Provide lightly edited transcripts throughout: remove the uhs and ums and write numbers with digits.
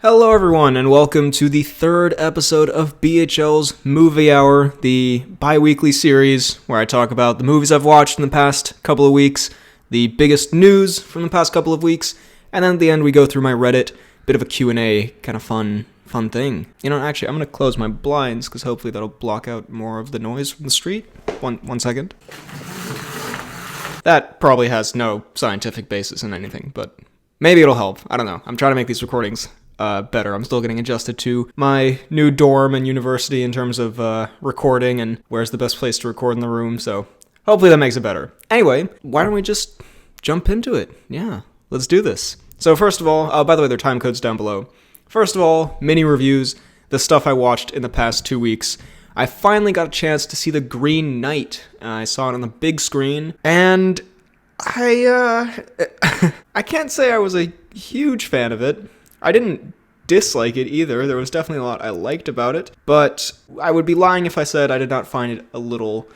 Hello everyone, and welcome to the third episode of BHL's Movie Hour, the bi-weekly series where I talk about the movies I've watched in the past couple of weeks, the biggest news from the past couple of weeks, and then at the end we go through my Reddit, bit of a Q&A, kind of fun thing. You know, actually, I'm going to close my blinds, because hopefully that'll block out more of the noise from the street. One second. That probably has no scientific basis in anything, but maybe it'll help. I don't know. I'm trying to make these recordings better. I'm still getting adjusted to my new dorm and university in terms of recording and where's the best place to record in the room, so hopefully that makes it better. Anyway, why don't we just jump into it? Yeah, let's do this. So first of all, by the way, there are time codes down below. First of all, mini reviews, the stuff I watched in the past 2 weeks. I finally got a chance to see The Green Knight. I saw it on the big screen, and I can't say I was a huge fan of it. I didn't dislike it either. There was definitely a lot I liked about it, but I would be lying if I said I did not find it a little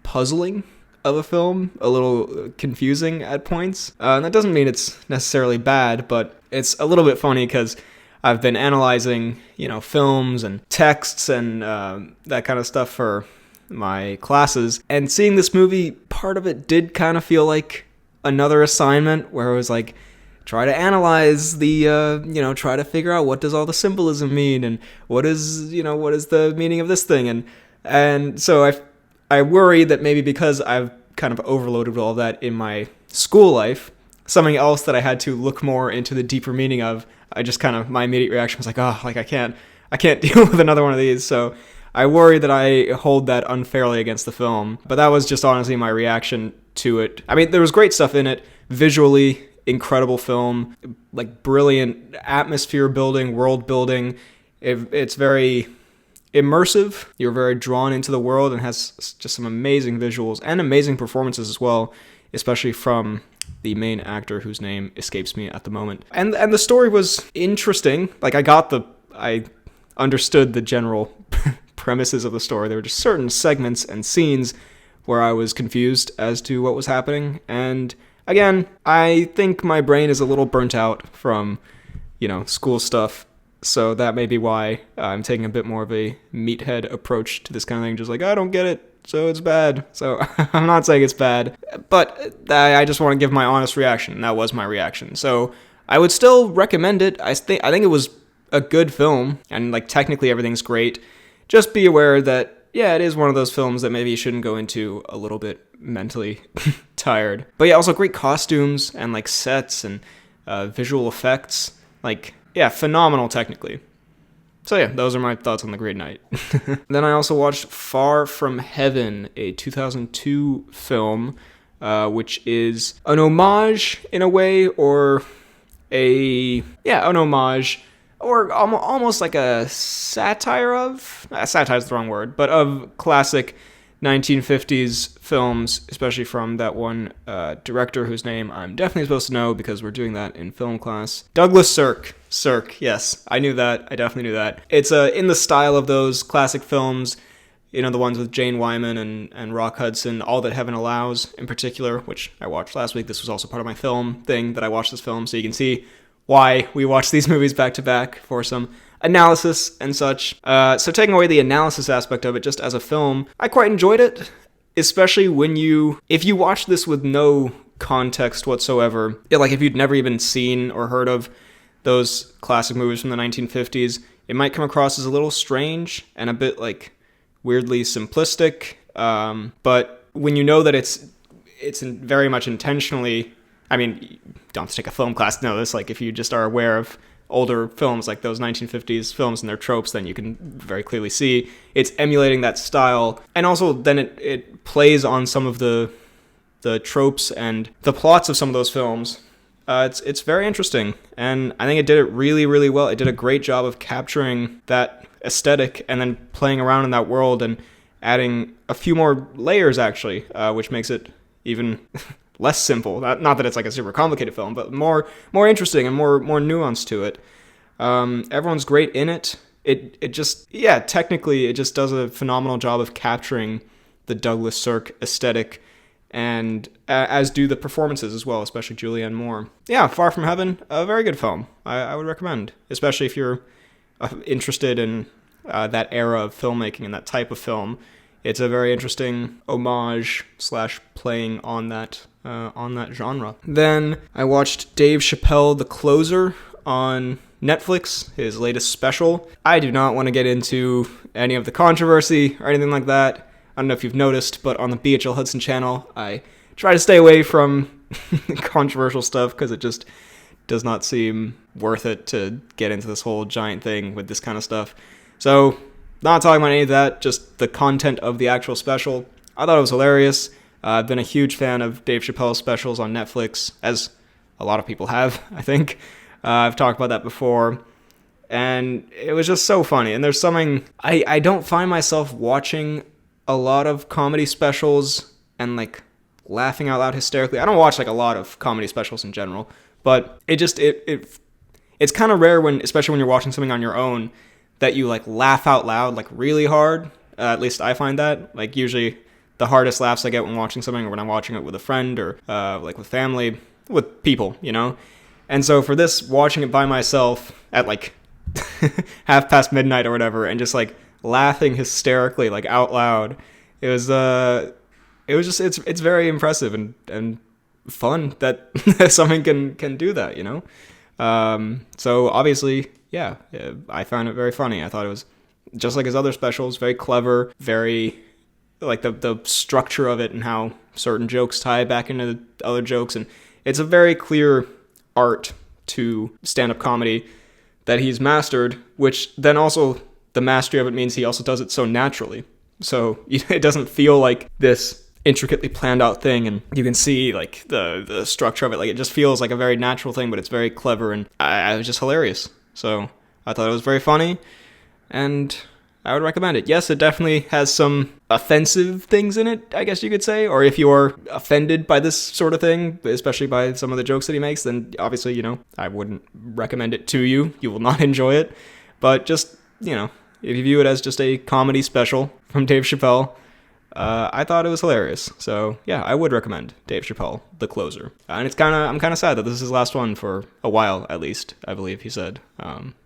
puzzling of a film, a little confusing at points. And that doesn't mean it's necessarily bad, but it's a little bit funny because I've been analyzing, films and texts and that kind of stuff for my classes, and seeing this movie, part of it did kind of feel like another assignment where it was like, try to analyze the, try to figure out what does all the symbolism mean, and what is the meaning of this thing, and so I worry that maybe because I've kind of overloaded with all that in my school life, something else that I had to look more into the deeper meaning of, my immediate reaction was like, I can't deal with another one of these, so I worry that I hold that unfairly against the film, but that was just honestly my reaction to it. I mean, there was great stuff in it, visually, incredible film, like brilliant atmosphere building, world building. It's very immersive. You're very drawn into the world and has just some amazing visuals and amazing performances as well, especially from the main actor whose name escapes me at the moment. And the story was interesting. Like I understood the general premises of the story. There were just certain segments and scenes where I was confused as to what was happening, and again, I think my brain is a little burnt out from, school stuff, so that may be why I'm taking a bit more of a meathead approach to this kind of thing, just like, I don't get it, so it's bad. So I'm not saying it's bad, but I just want to give my honest reaction, and that was my reaction. So I would still recommend it. I think it was a good film, and technically everything's great. Just be aware that, yeah, it is one of those films that maybe you shouldn't go into a little bit mentally tired. But yeah, also great costumes and sets and visual effects. Phenomenal technically. So yeah, those are my thoughts on The Green Knight. Then I also watched Far From Heaven, a 2002 film, which is an homage in a way, or an homage, or almost like a satire of, satire is the wrong word, but of classic 1950s films, especially from that one director whose name I'm definitely supposed to know because we're doing that in film class. Douglas Sirk. Sirk, yes, I knew that. I definitely knew that. It's in the style of those classic films, the ones with Jane Wyman and Rock Hudson, All That Heaven Allows in particular, which I watched last week. This was also part of my film thing that I watched this film, so you can see why we watch these movies back to back for some analysis and such. So taking away the analysis aspect of it, just as a film, I quite enjoyed it, especially if you watch this with no context whatsoever, if you'd never even seen or heard of those classic movies from the 1950s, it might come across as a little strange and a bit weirdly simplistic, but when you know that it's very much intentionally, I mean, you don't have to take a film class to know this. If you just are aware of older films like those 1950s films and their tropes, then you can very clearly see it's emulating that style. And also then it plays on some of the tropes and the plots of some of those films. It's very interesting, and I think it did it really, really well. It did a great job of capturing that aesthetic and then playing around in that world and adding a few more layers, actually, which makes it even less simple. Not that it's a super complicated film, but more interesting and more nuance to it. Everyone's great in it. Technically it just does a phenomenal job of capturing the Douglas Sirk aesthetic and as do the performances as well, especially Julianne Moore. Yeah, Far From Heaven, a very good film. I would recommend, especially if you're interested in that era of filmmaking and that type of film. It's a very interesting homage / playing on that genre. Then I watched Dave Chapelle, The Closer, on Netflix, his latest special. I do not want to get into any of the controversy or anything like that. I don't know if you've noticed, but on the BHL Hudson channel, I try to stay away from controversial stuff because it just does not seem worth it to get into this whole giant thing with this kind of stuff. So, not talking about any of that, just the content of the actual special. I thought it was hilarious. I've been a huge fan of Dave Chappelle's specials on Netflix, as a lot of people have, I think. I've talked about that before. And it was just so funny. And there's something... I don't find myself watching a lot of comedy specials and, like, laughing out loud hysterically. I don't watch, like, a lot of comedy specials in general. But it's kind of rare, when, especially when you're watching something on your own, that you, like, laugh out loud, like, really hard. At least I find that. Like, usually the hardest laughs I get when watching something, or when I'm watching it with a friend, or, like, with family, with people, you know? And so for this, watching it by myself at, like, midnight or whatever, and just, like, laughing hysterically, like, out loud, it's very impressive and fun that someone can do that, you know? So obviously, yeah, I found it very funny. I thought it was, just like his other specials, very clever, very, like, the structure of it and how certain jokes tie back into other jokes. And it's a very clear art to stand-up comedy that he's mastered, which then also the mastery of it means he also does it so naturally. So it doesn't feel like this intricately planned out thing, and you can see, like, the structure of it. Like, it just feels like a very natural thing, but it's very clever, and I was just hilarious. So I thought it was very funny, and I would recommend it. Yes, it definitely has some offensive things in it, I guess you could say, or if you're offended by this sort of thing, especially by some of the jokes that he makes, then obviously, you know, I wouldn't recommend it to you. You will not enjoy it. But just, you know, if you view it as just a comedy special from Dave Chappelle, I thought it was hilarious. So yeah, I would recommend Dave Chappelle, The Closer. And I'm kind of sad that this is his last one for a while, at least, I believe he said,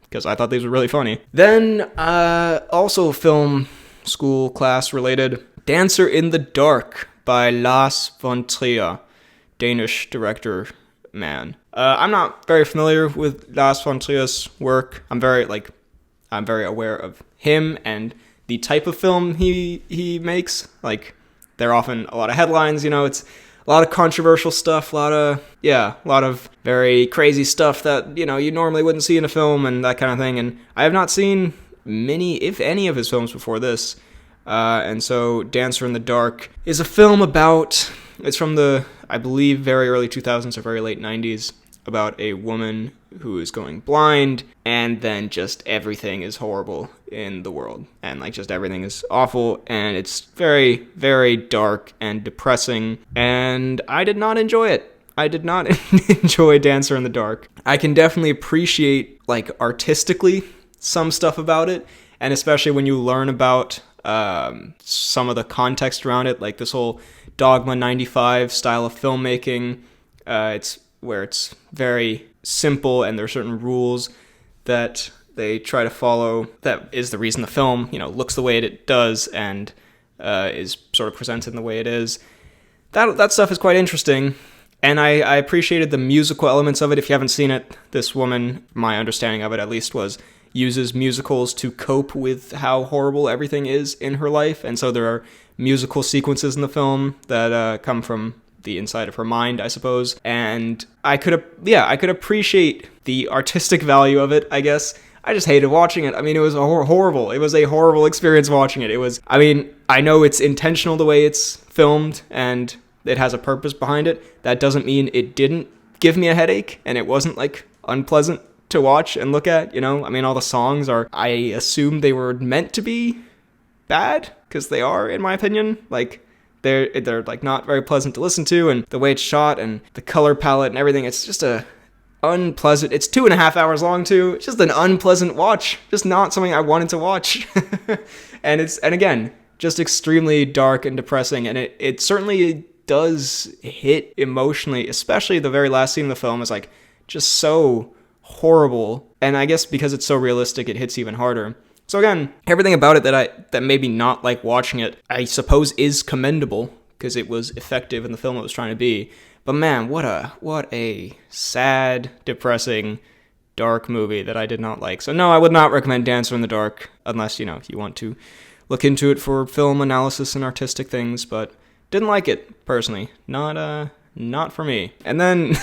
because I thought these were really funny. Then, also film school class related, Dancer in the Dark by Lars von Trier, Danish director, man. I'm not very familiar with Lars von Trier's work. I'm very aware of him and the type of film he makes. Like, there are often a lot of headlines, you know, it's a lot of controversial stuff, a lot of very crazy stuff that, you know, you normally wouldn't see in a film and that kind of thing. And I have not seen many, if any, of his films before this. And so Dancer in the Dark is a film it's from the, I believe, very early 2000s or very late 90s, about a woman who is going blind, and then just everything is horrible in the world. And, like, just everything is awful, and it's very, very dark and depressing, and I did not enjoy it. I did not enjoy Dancer in the Dark. I can definitely appreciate, like, artistically some stuff about it, and especially when you learn about some of the context around it, like this whole Dogme 95 style of filmmaking. It's where it's very simple, and there are certain rules that they try to follow. That is the reason the film, you know, looks the way it does and is sort of presented in the way it is. That stuff is quite interesting, and I appreciated the musical elements of it. If you haven't seen it, this woman, my understanding of it at least, uses musicals to cope with how horrible everything is in her life, and so there are musical sequences in the film that come from the inside of her mind, I suppose. And I could appreciate the artistic value of it, I guess. I just hated watching it. I mean, it was horrible. It was a horrible experience watching it. I know it's intentional the way it's filmed, and it has a purpose behind it. That doesn't mean it didn't give me a headache, and it wasn't, like, unpleasant to watch and look at, you know? I mean, all the songs I assume they were meant to be bad, because they are, in my opinion. Like, they're like not very pleasant to listen to, and the way it's shot and the color palette and everything, it's just unpleasant. It's 2.5 hours long too. It's just an unpleasant watch. Just not something I wanted to watch. and again, just extremely dark and depressing, and it certainly does hit emotionally, especially the very last scene of the film is like just so horrible. And I guess because it's so realistic, it hits even harder. So again, everything about it that made me not like watching it, I suppose is commendable because it was effective in the film it was trying to be. But man, what a sad, depressing, dark movie that I did not like. So no, I would not recommend Dancer in the Dark unless, you want to look into it for film analysis and artistic things, but didn't like it personally. Not for me. And then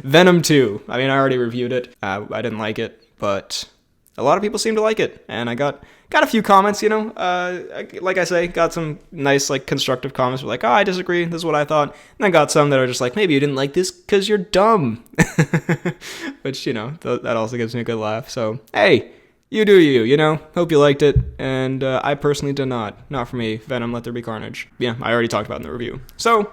Venom 2. I mean, I already reviewed it. I didn't like it, but a lot of people seem to like it, and I got a few comments, like I say, got some nice, like, constructive comments, like, oh, I disagree, this is what I thought, and I got some that are just like, maybe you didn't like this because you're dumb, which, that also gives me a good laugh, so, hey, you do you, hope you liked it, and I personally did not for me. Venom, Let There Be Carnage, yeah, I already talked about in the review, so,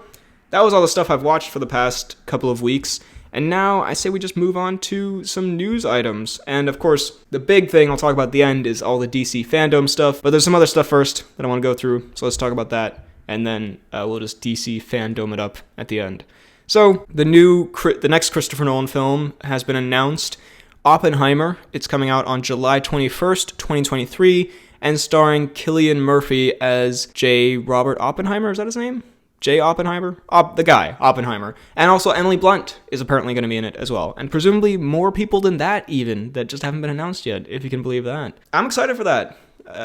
that was all the stuff I've watched for the past couple of weeks. And now I say we just move on to some news items. And of course, the big thing I'll talk about at the end is all the DC Fandome stuff. But there's some other stuff first that I want to go through. So let's talk about that. And then we'll just DC Fandome it up at the end. So the next Christopher Nolan film has been announced. Oppenheimer. It's coming out on July 21st, 2023. And starring Cillian Murphy as J. Robert Oppenheimer. Is that his name? J. Oppenheimer? The guy, Oppenheimer. And also Emily Blunt is apparently going to be in it as well. And presumably more people than that even, that just haven't been announced yet, if you can believe that. I'm excited for that.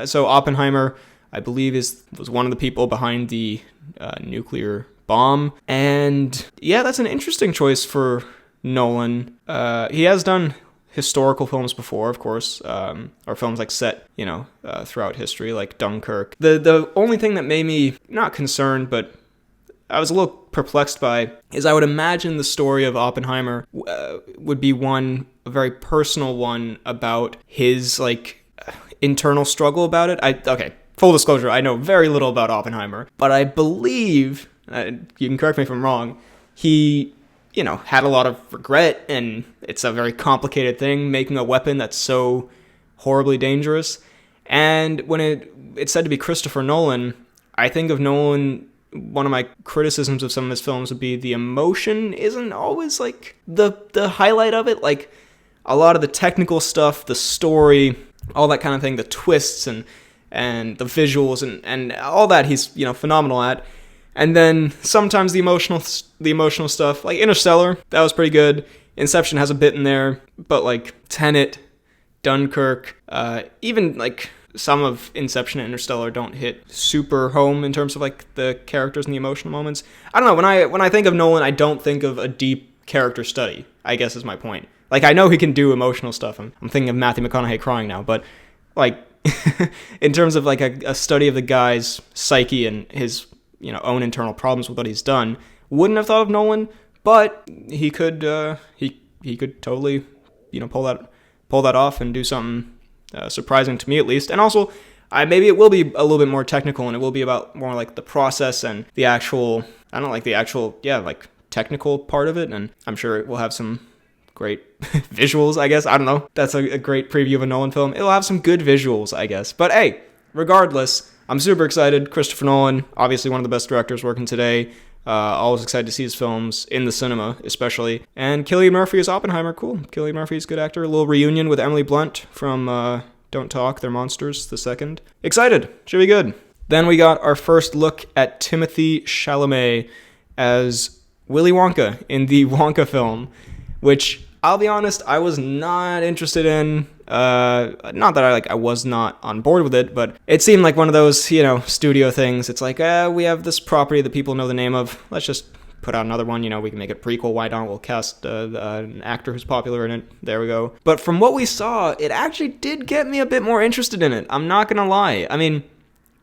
So Oppenheimer, I believe, was one of the people behind the nuclear bomb. And yeah, that's an interesting choice for Nolan. He has done historical films before, of course, or films like set, throughout history, like Dunkirk. The only thing that made me not concerned, but I was a little perplexed by is I would imagine the story of Oppenheimer would be a very personal one about his internal struggle about it. Okay, full disclosure, I know very little about Oppenheimer, but I believe, you can correct me if I'm wrong, he had a lot of regret, and it's a very complicated thing, making a weapon that's so horribly dangerous. And when it's said to be Christopher Nolan, I think of Nolan. One of my criticisms of some of his films would be the emotion isn't always like the highlight of it. Like a lot of the technical stuff, the story, all that kind of thing, the twists and the visuals and all that he's phenomenal at. And then sometimes the emotional stuff, like Interstellar, that was pretty good. Inception has a bit in there, but like Tenet, Dunkirk, even like some of Inception and Interstellar don't hit super home in terms of like the characters and the emotional moments. I don't know, when I think of Nolan, I don't think of a deep character study, I guess is my point. Like, I know he can do emotional stuff. I'm thinking of Matthew McConaughey crying now, but like in terms of like a study of the guy's psyche and his own internal problems with what he's done, wouldn't have thought of Nolan, but he could he could totally pull that off and do something surprising to me, at least. And also, maybe it will be a little bit more technical, and it will be about more like the process and the actual, technical part of it. And I'm sure it will have some great visuals, I guess. I don't know. That's a great preview of a Nolan film. It'll have some good visuals, I guess. But hey, regardless, I'm super excited. Christopher Nolan, obviously one of the best directors working today. Always excited to see his films in the cinema, especially. And Cillian Murphy is Oppenheimer. Cool. Cillian Murphy's a good actor. A little reunion with Emily Blunt from Don't Talk, They're Monsters, the second. Excited. Should be good. Then we got our first look at Timothee Chalamet as Willy Wonka in the Wonka film, which, I'll be honest, I was not interested in. Not that I was not on board with it, but it seemed like one of those, studio things. It's like, we have this property that people know the name of. Let's just put out another one. We can make it prequel. Why not? We'll cast an actor who's popular in it. There we go. But from what we saw, it actually did get me a bit more interested in it. I'm not gonna lie. I mean,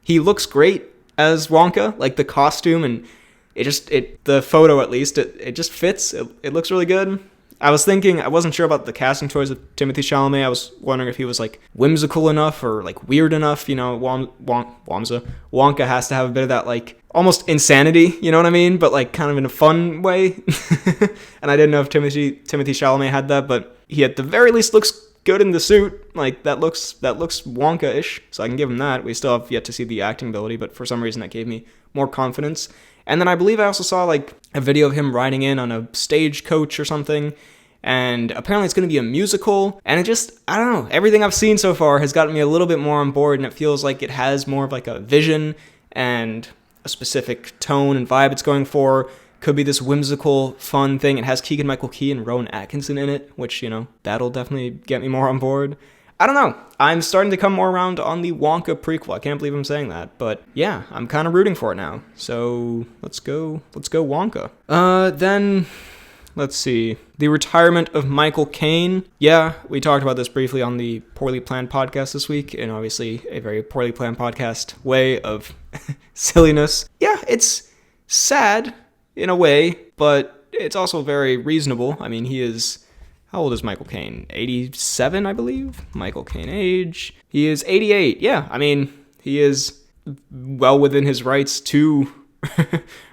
he looks great as Wonka, like the costume, and the photo at least, it just fits. It looks really good. I was thinking, I wasn't sure about the casting choice of Timothee Chalamet. I was wondering if he was like whimsical enough or like weird enough. Wonka has to have a bit of that like almost insanity, you know what I mean? But like kind of in a fun way. And I didn't know if Timothee Chalamet had that, but he at the very least looks good in the suit. Like, that looks Wonka-ish, so I can give him that. We still have yet to see the acting ability, but for some reason that gave me more confidence. And then I believe I also saw, like, a video of him riding in on a stagecoach or something, and apparently it's going to be a musical, and it just, I don't know, everything I've seen so far has gotten me a little bit more on board, and it feels like it has more of, like, a vision and a specific tone and vibe it's going for. Could be this whimsical, fun thing. It has Keegan-Michael Key and Rowan Atkinson in it, which, you know, that'll definitely get me more on board. I don't know. I'm starting to come more around on the Wonka prequel. I can't believe I'm saying that, but yeah, I'm kind of rooting for it now. So let's go Wonka. Then let's see. The retirement of Michael Caine. Yeah, we talked about this briefly on the Poorly Planned podcast this week, and obviously a very poorly planned podcast way of silliness. Yeah, it's sad in a way, but it's also very reasonable. I mean, he is... How old is Michael Caine? 87, I believe? Michael Caine age. He is 88. Yeah, I mean, he is well within his rights to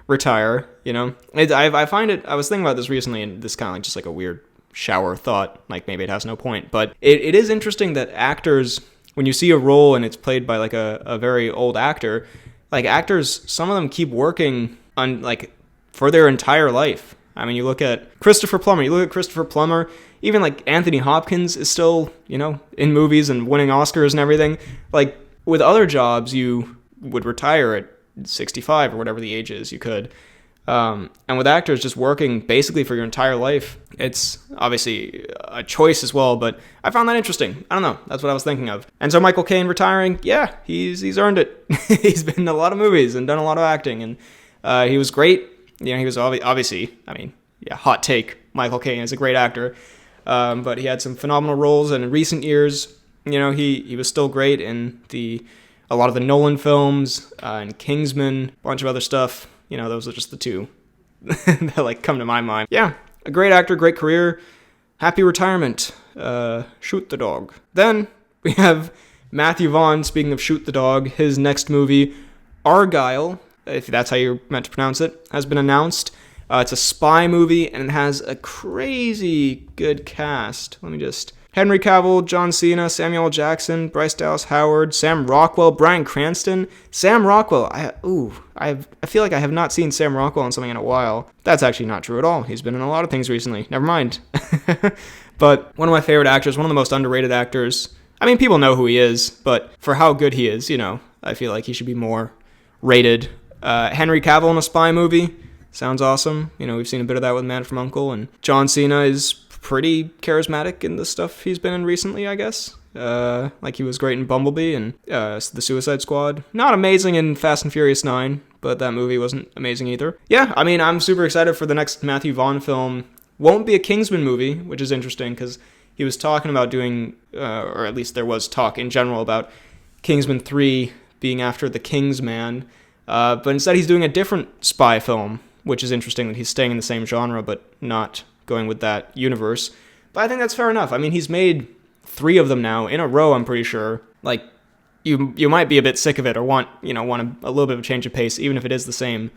retire, you know? I find it... I was thinking about this recently, and this kind of like just like a weird shower thought. Like, maybe it has no point. But it is interesting that actors, when you see a role and it's played by like a very old actor, like actors, some of them keep working on like for their entire life. I mean, you look at Christopher Plummer, even like Anthony Hopkins is still, you know, in movies and winning Oscars and everything. Like, with other jobs, you would retire at 65 or whatever the age is, you could. And with actors just working basically for your entire life, it's obviously a choice as well, but I found that interesting. I don't know. That's what I was thinking of. And so Michael Caine retiring, yeah, he's earned it. He's been in a lot of movies and done a lot of acting, and he was great. You know, he was obviously, I mean, yeah, hot take, Michael Caine is a great actor, but he had some phenomenal roles, and in recent years, you know, he was still great in a lot of the Nolan films, and Kingsman, a bunch of other stuff. You know, those are just the two that, like, come to my mind. Yeah, a great actor, great career, happy retirement, shoot the dog. Then we have Matthew Vaughn, speaking of shoot the dog, his next movie, Argylle, if that's how you're meant to pronounce it, has been announced. It's a spy movie, and it has a crazy good cast. Henry Cavill, John Cena, Samuel L. Jackson, Bryce Dallas Howard, Sam Rockwell, Bryan Cranston. Sam Rockwell, I feel like I have not seen Sam Rockwell in something in a while. That's actually not true at all. He's been in a lot of things recently. Never mind. But one of my favorite actors, one of the most underrated actors. I mean, people know who he is, but for how good he is, you know, I feel like he should be more rated. Henry Cavill in a spy movie sounds awesome. You know, we've seen a bit of that with Man from U.N.C.L.E. And John Cena is pretty charismatic in the stuff he's been in recently, I guess. Like, he was great in Bumblebee and The Suicide Squad. Not amazing in Fast and Furious 9, but that movie wasn't amazing either. Yeah, I mean, I'm super excited for the next Matthew Vaughn film. Won't be a Kingsman movie, which is interesting because he was talking about doing, or at least there was talk in general about Kingsman 3 being after the Kingsman. But instead he's doing a different spy film, which is interesting that he's staying in the same genre but not going with that universe. But I think that's fair enough. I mean, he's made 3 of them now in a row, I'm pretty sure. Like, you might be a bit sick of it or want a little bit of a change of pace, even if it is the same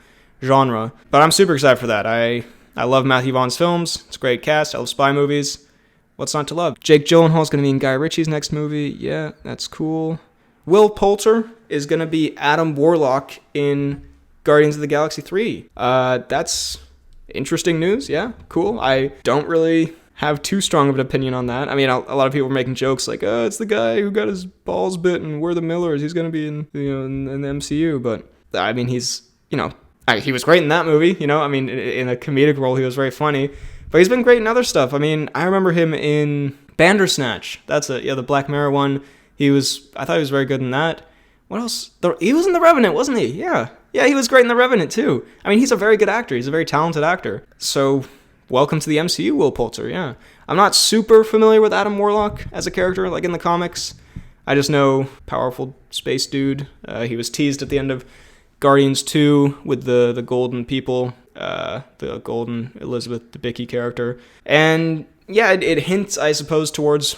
genre. But I'm super excited for that. I love Matthew Vaughn's films. It's a great cast. I love spy movies. What's not to love? Jake Gyllenhaal's going to be in Guy Ritchie's next movie. Yeah, that's cool. Will Poulter is going to be Adam Warlock in Guardians of the Galaxy 3. That's interesting news. Yeah, cool. I don't really have too strong of an opinion on that. I mean, a lot of people are making jokes like, oh, it's the guy who got his balls bit and we're the Millers. He's going to be in the MCU. But, I mean, he's, he was great in that movie. I mean, in a comedic role, he was very funny. But he's been great in other stuff. I mean, I remember him in Bandersnatch. That's it. Yeah, the Black Mirror one. I thought he was very good in that. What else? He was in The Revenant, wasn't he? Yeah. Yeah, he was great in The Revenant, too. I mean, he's a very good actor. He's a very talented actor. So, welcome to the MCU, Will Poulter, yeah. I'm not super familiar with Adam Warlock as a character, like in the comics. I just know powerful space dude. He was teased at the end of Guardians 2 with the golden people, the golden Elizabeth Debicki character. And, yeah, it hints, I suppose, towards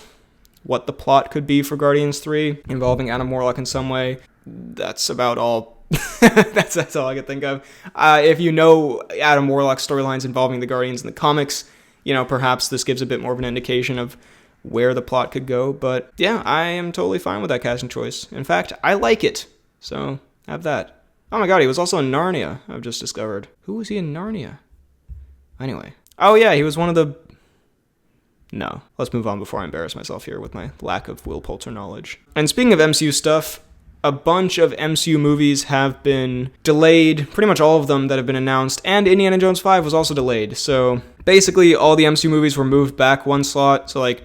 what the plot could be for Guardians 3, involving Adam Warlock in some way. That's about all. that's all I can think of. If you know Adam Warlock's storylines involving the Guardians in the comics, perhaps this gives a bit more of an indication of where the plot could go. But yeah, I am totally fine with that casting choice. In fact, I like it. So have that. Oh my god, he was also in Narnia, I've just discovered. Who was he in Narnia? Anyway. Oh yeah, he was one of the... No, let's move on before I embarrass myself here with my lack of Will Poulter knowledge. And speaking of MCU stuff, a bunch of MCU movies have been delayed, pretty much all of them that have been announced, and Indiana Jones 5 was also delayed. So basically all the MCU movies were moved back one slot. So like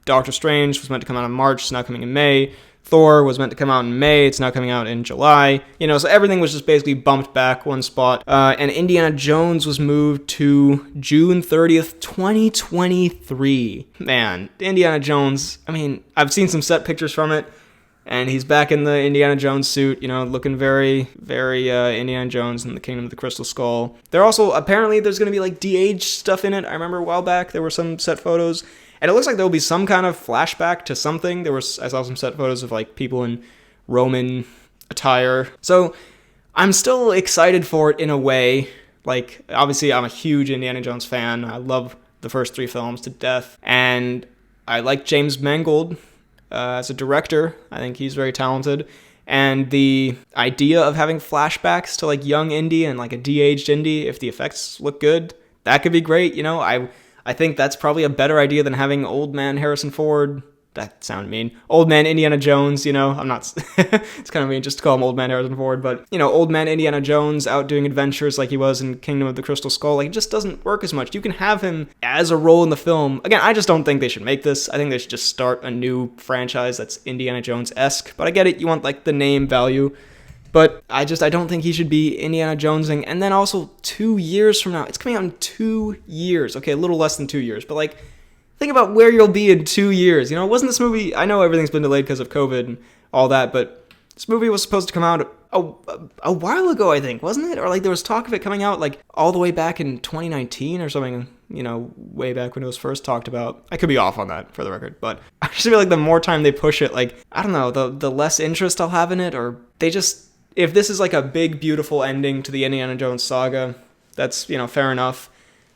Doctor Strange was meant to come out in March, it's now coming in May. Thor was meant to come out in May, it's now coming out in July. So everything was just basically bumped back one spot. And Indiana Jones was moved to June 30th, 2023. Man, Indiana Jones, I've seen some set pictures from it. And he's back in the Indiana Jones suit, looking very, very Indiana Jones in the Kingdom of the Crystal Skull. Apparently there's going to be like de-aged stuff in it. I remember a while back there were some set photos. And it looks like there will be some kind of flashback to something. I saw some set photos of like people in Roman attire. So I'm still excited for it in a way. Like, obviously I'm a huge Indiana Jones fan. I love the first 3 films to death. And I like James Mangold. As a director, I think he's very talented. And the idea of having flashbacks to like young Indy and like a de-aged Indy, if the effects look good, that could be great. I think that's probably a better idea than having old man Harrison Ford. That sounded mean. Old man Indiana Jones, I'm not... It's kind of mean just to call him old man Harrison Ford, but, old man Indiana Jones out doing adventures like he was in Kingdom of the Crystal Skull, like, it just doesn't work as much. You can have him as a role in the film. Again, I just don't think they should make this. I think they should just start a new franchise that's Indiana Jones-esque, but I get it, you want, like, the name value. But I don't think he should be Indiana Jonesing. And then also 2 years from now, it's coming out in 2 years. Okay, a little less than 2 years, but like, think about where you'll be in 2 years. Wasn't this movie, I know everything's been delayed because of COVID and all that, but this movie was supposed to come out a while ago, I think, wasn't it? Or like there was talk of it coming out like all the way back in 2019 or something, way back when it was first talked about. I could be off on that for the record, but I just feel like the more time they push it, like, I don't know, the less interest I'll have in it, or they just... If this is like a big, beautiful ending to the Indiana Jones saga, that's, fair enough.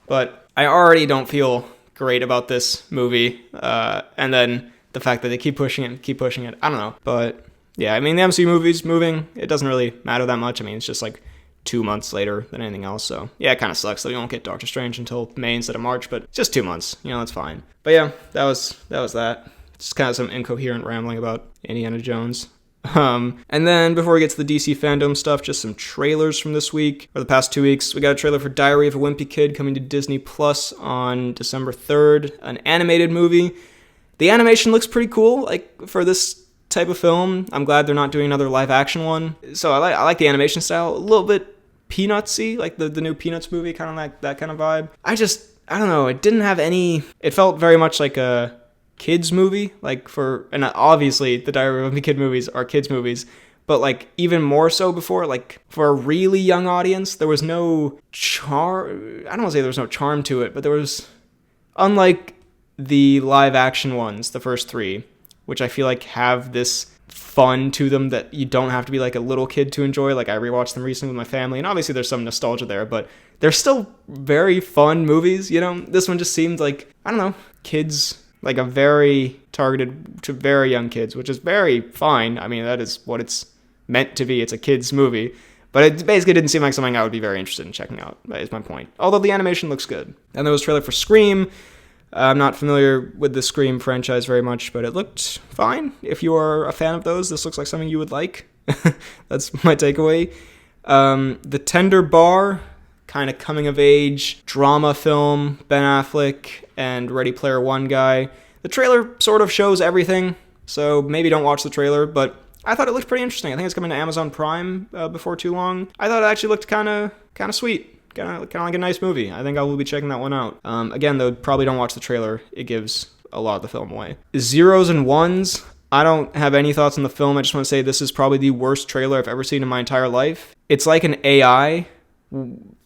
But I already don't feel great about this movie. And then the fact that they keep pushing it, I don't know. But yeah, the MCU movie's moving. It doesn't really matter that much. It's just like 2 months later than anything else. So yeah, it kind of sucks that we won't get Doctor Strange until May instead of March, but just 2 months. That's fine. But yeah, that was that. Just kind of some incoherent rambling about Indiana Jones. And then before we get to the DC fandom stuff, just some trailers from this week, or the past 2 weeks. We got a trailer for Diary of a Wimpy Kid coming to Disney Plus on December 3rd, an animated movie. The animation looks pretty cool, like, for this type of film. I'm glad they're not doing another live action one. So I like the animation style, a little bit Peanutsy, like the new Peanuts movie, kind of like that kind of vibe. I don't know, it didn't have any, it felt very much like a kids movie, and obviously the Diary of a Wimpy Kid movies are kids movies, but like even more so before, like for a really young audience, there was no charm. I don't want to say there was no charm to it, but there was, unlike the live action ones, the first 3, which I feel like have this fun to them that you don't have to be like a little kid to enjoy. Like I rewatched them recently with my family, and obviously there's some nostalgia there, but they're still very fun movies. This one just seemed like, I don't know, kids. Like a very targeted to very young kids, which is very fine. That is what it's meant to be. It's a kid's movie. But it basically didn't seem like something I would be very interested in checking out, is my point. Although the animation looks good. And there was a trailer for Scream. I'm not familiar with the Scream franchise very much, but it looked fine. If you are a fan of those, this looks like something you would like. That's my takeaway. The Tender Bar, kind of coming-of-age drama film, Ben Affleck and Ready Player One guy. The trailer sort of shows everything, so maybe don't watch the trailer, but I thought it looked pretty interesting. I think it's coming to Amazon Prime before too long. I thought it actually looked kind of sweet, kind of like a nice movie. I think I will be checking that one out. Again, though, probably don't watch the trailer. It gives a lot of the film away. Zeros and Ones. I don't have any thoughts on the film. I just want to say this is probably the worst trailer I've ever seen in my entire life. It's like an AI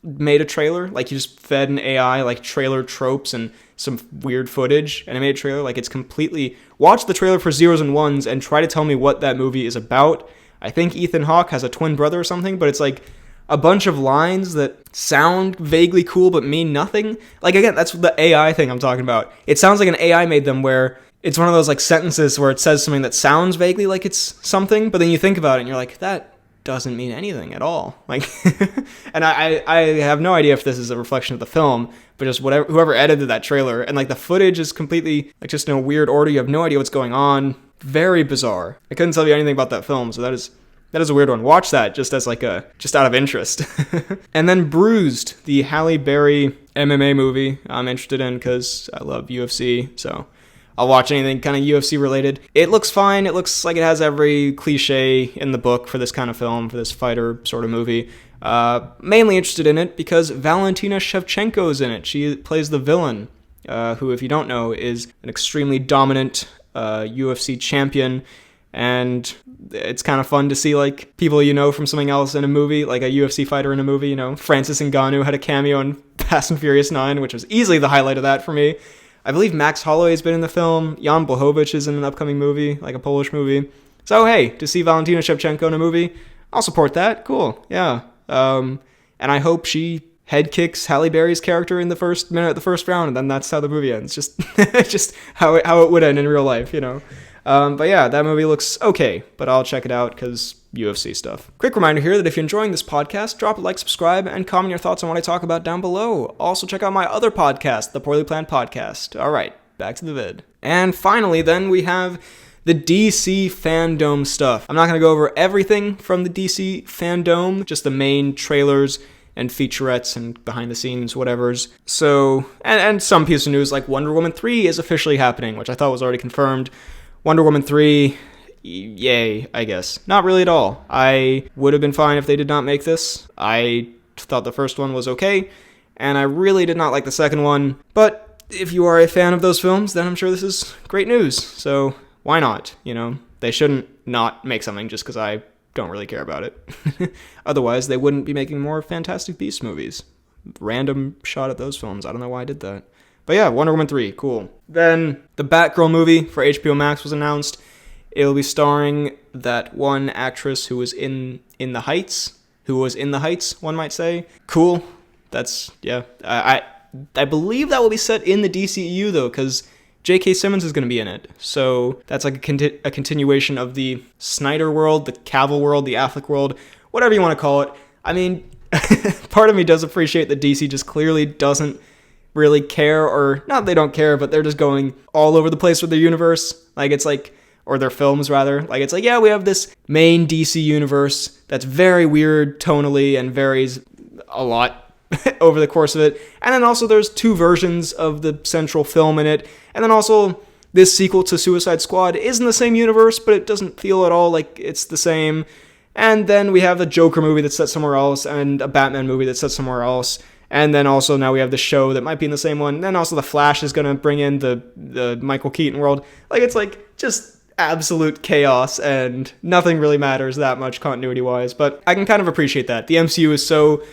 made a trailer, like you just fed an AI like trailer tropes and some weird footage and it made a trailer. Like it's completely... Watch the trailer for Zeros and Ones and try to tell me what that movie is about. I think Ethan Hawke has a twin brother or something, but it's like a bunch of lines that sound vaguely cool but mean nothing. Like again, that's the AI thing I'm talking about. It sounds like an AI made them where it's one of those like sentences where it says something that sounds vaguely like it's something, but then you think about it and you're like, that doesn't mean anything at all. Like, and I have no idea if this is a reflection of the film, but just whoever edited that trailer, and like the footage is completely like just in a weird order. You have no idea what's going on. Very bizarre. I couldn't tell you anything about that film, so that is a weird one. Watch that just as like just out of interest. And then Bruised, the Halle Berry MMA movie I'm interested in because I love UFC, so I'll watch anything kind of UFC related. It looks fine. It looks like it has every cliche in the book for this kind of film, for this fighter sort of movie. Mainly interested in it because Valentina Shevchenko is in it. She plays the villain, who, if you don't know, is an extremely dominant UFC champion. And it's kind of fun to see like people you know from something else in a movie, like a UFC fighter in a movie. You know, Francis Ngannou had a cameo in Fast and Furious 9, which was easily the highlight of that for me. I believe Max Holloway's been in the film. Jan Blachowicz is in an upcoming movie, like a Polish movie. So hey, to see Valentina Shevchenko in a movie, I'll support that. Cool, yeah. And I hope she head kicks Halle Berry's character in the first minute of the first round, and then that's how the movie ends. Just how it would end in real life, you know. But yeah, that movie looks okay, but I'll check it out because UFC stuff. Quick reminder here that if you're enjoying this podcast, drop a like, subscribe, and comment your thoughts on what I talk about down below. Also check out my other podcast, the Poorly Planned Podcast. All right, back to the vid. And finally, then we have the DC Fandome stuff. I'm not going to go over everything from the DC Fandome, just the main trailers and featurettes and behind the scenes whatevers. So, and some piece of news like Wonder Woman 3 is officially happening, which I thought was already confirmed. Wonder Woman 3, yay, I guess. Not really at all. I would have been fine if they did not make this. I thought the first one was okay, and I really did not like the second one. But if you are a fan of those films, then I'm sure this is great news. So why not? You know, they shouldn't not make something just because I don't really care about it. Otherwise, they wouldn't be making more Fantastic Beasts movies. Random shot at those films. I don't know why I did that. But yeah, Wonder Woman 3, cool. Then the Batgirl movie for HBO Max was announced. It'll be starring that one actress who was in The Heights. One might say. Cool. That's, yeah. I believe that will be set in the DCEU, though, because J.K. Simmons is going to be in it. So that's like a continuation of the Snyder world, the Cavill world, the Affleck world, whatever you want to call it. I mean, part of me does appreciate that DC just clearly doesn't really care, or not they don't care, but they're just going all over the place with their universe. Like it's like, or their films rather. Like it's like, yeah, we have this main DC universe that's very weird tonally and varies a lot over the course of it. And then also there's two versions of the central film in it. And then also this sequel to Suicide Squad is in the same universe, but it doesn't feel at all like it's the same. And then we have the Joker movie that's set somewhere else and a Batman movie that's set somewhere else. And then also now we have the show that might be in the same one. And then also the Flash is going to bring in the Michael Keaton world. Like it's like just absolute chaos and nothing really matters that much continuity-wise. But I can kind of appreciate that. The MCU is so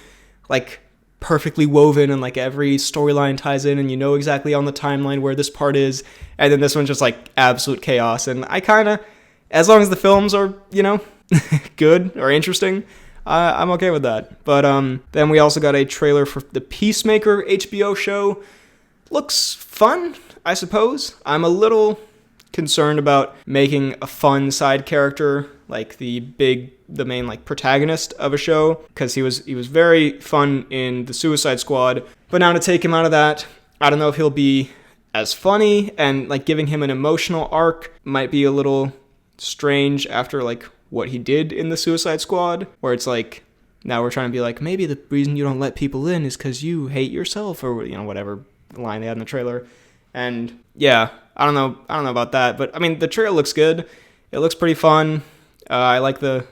like perfectly woven and like every storyline ties in and you know exactly on the timeline where this part is. And then this one's just like absolute chaos. And I kind of, as long as the films are, you know, good or interesting, I'm okay with that. But then we also got a trailer for the Peacemaker HBO show. Looks fun, I suppose. I'm a little concerned about making a fun side character like the main like protagonist of a show, because he was very fun in the Suicide Squad. But now to take him out of that, I don't know if he'll be as funny, and like giving him an emotional arc might be a little strange after like what he did in the Suicide Squad, where it's like, now we're trying to be like, maybe the reason you don't let people in is because you hate yourself, or, you know, whatever line they had in the trailer. And yeah, I don't know about that, but I mean, the trailer looks good. It looks pretty fun. I like the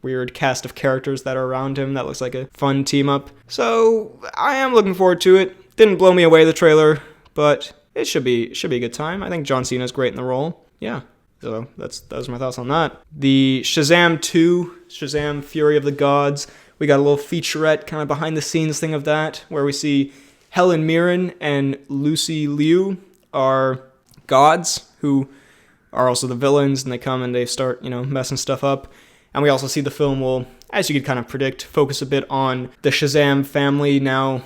weird cast of characters that are around him. That looks like a fun team up. So I am looking forward to it. Didn't blow me away, the trailer, but it should be a good time. I think John Cena's great in the role. Yeah. So those are my thoughts on that. The Shazam 2, Shazam Fury of the Gods, we got a little featurette kind of behind the scenes thing of that, where we see Helen Mirren and Lucy Liu are gods who are also the villains, and they come and they start, you know, messing stuff up. And we also see the film will, as you could kind of predict, focus a bit on the Shazam family now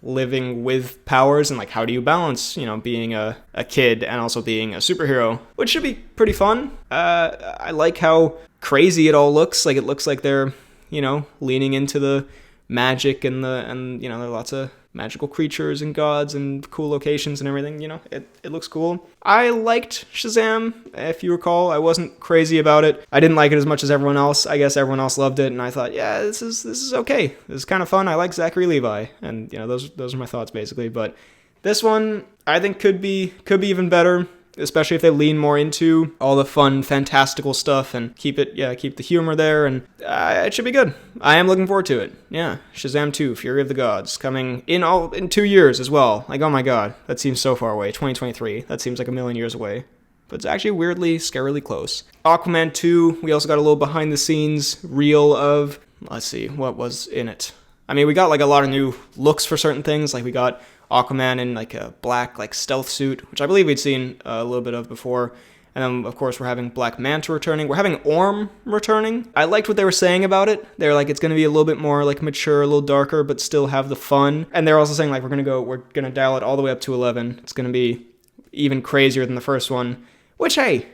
living with powers and like how do you balance, being a kid and also being a superhero, which should be pretty fun. I like how crazy it all looks. Like it looks like they're, leaning into the magic and there are lots of magical creatures and gods and cool locations and everything. It looks cool. I liked Shazam, if you recall. I wasn't crazy about it. I didn't like it as much as everyone else. I guess everyone else loved it, and I thought, yeah, this is okay. This is kind of fun. I like Zachary Levi, and those are my thoughts basically. But this one I think could be even better, especially if they lean more into all the fun, fantastical stuff and keep the humor there, and it should be good. I am looking forward to it. Yeah, Shazam 2, Fury of the Gods, coming in 2 years as well. Like, oh my god, that seems so far away. 2023, that seems like a million years away. But it's actually weirdly, scarily close. Aquaman 2, we also got a little behind-the-scenes reel of, let's see, what was in it. I mean, we got like a lot of new looks for certain things, like we got Aquaman in like a black like stealth suit, which I believe we'd seen a little bit of before. And then, of course, we're having Black Manta returning. We're having Orm returning. I liked what they were saying about it. They're like, it's going to be a little bit more like mature, a little darker, but still have the fun. And they're also saying like, we're going to dial it all the way up to 11. It's going to be even crazier than the first one, which, hey,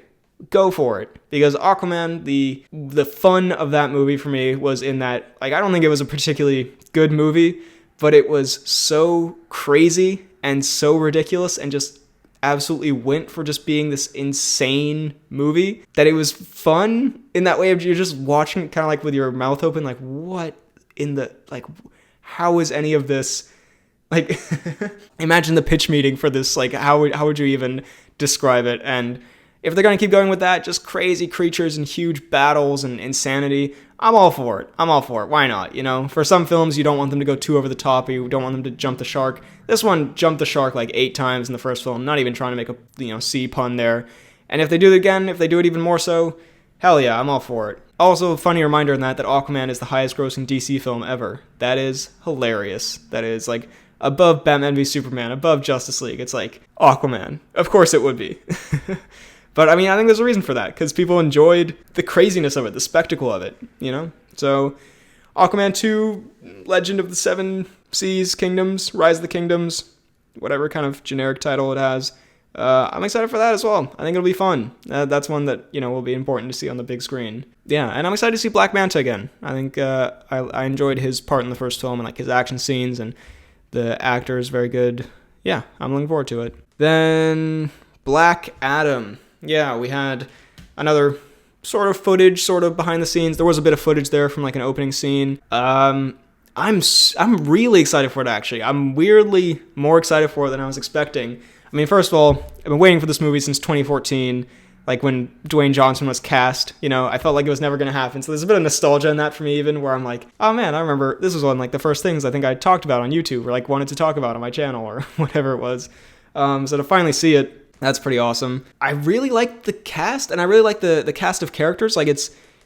go for it. Because Aquaman, the fun of that movie for me was in that, like, I don't think it was a particularly good movie, but it was so crazy and so ridiculous and just absolutely went for just being this insane movie that it was fun in that way of you're just watching it kind of like with your mouth open, like, what in the, like, how is any of this, like, imagine the pitch meeting for this, like, how would you even describe it? And if they're going to keep going with that, just crazy creatures and huge battles and insanity, I'm all for it. Why not? For some films, you don't want them to go too over the top, or you don't want them to jump the shark. This one jumped the shark like 8 times in the first film, not even trying to make a, C pun there. And if they do it again, if they do it even more so, hell yeah, I'm all for it. Also, a funny reminder in that Aquaman is the highest grossing DC film ever. That is hilarious. That is, like, above Batman v Superman, above Justice League. It's like, Aquaman. Of course it would be. But, I mean, I think there's a reason for that, because people enjoyed the craziness of it, the spectacle of it, So, Aquaman 2, Legend of the Seven Seas, Kingdoms, Rise of the Kingdoms, whatever kind of generic title it has. I'm excited for that as well. I think it'll be fun. That's one that, will be important to see on the big screen. Yeah, and I'm excited to see Black Manta again. I think I enjoyed his part in the first film and, like, his action scenes, and the actor is very good. Yeah, I'm looking forward to it. Then, Black Adam. Yeah, we had another sort of footage, sort of behind the scenes. There was a bit of footage there from like an opening scene. I'm really excited for it, actually. I'm weirdly more excited for it than I was expecting. I mean, first of all, I've been waiting for this movie since 2014, like when Dwayne Johnson was cast. I felt like it was never going to happen. So there's a bit of nostalgia in that for me, even, where I'm like, oh man, I remember this was one like the first things I think I talked about on YouTube, or like wanted to talk about on my channel, or whatever it was. So to finally see it, that's pretty awesome. I really like the cast, and I really like the cast of characters. Like,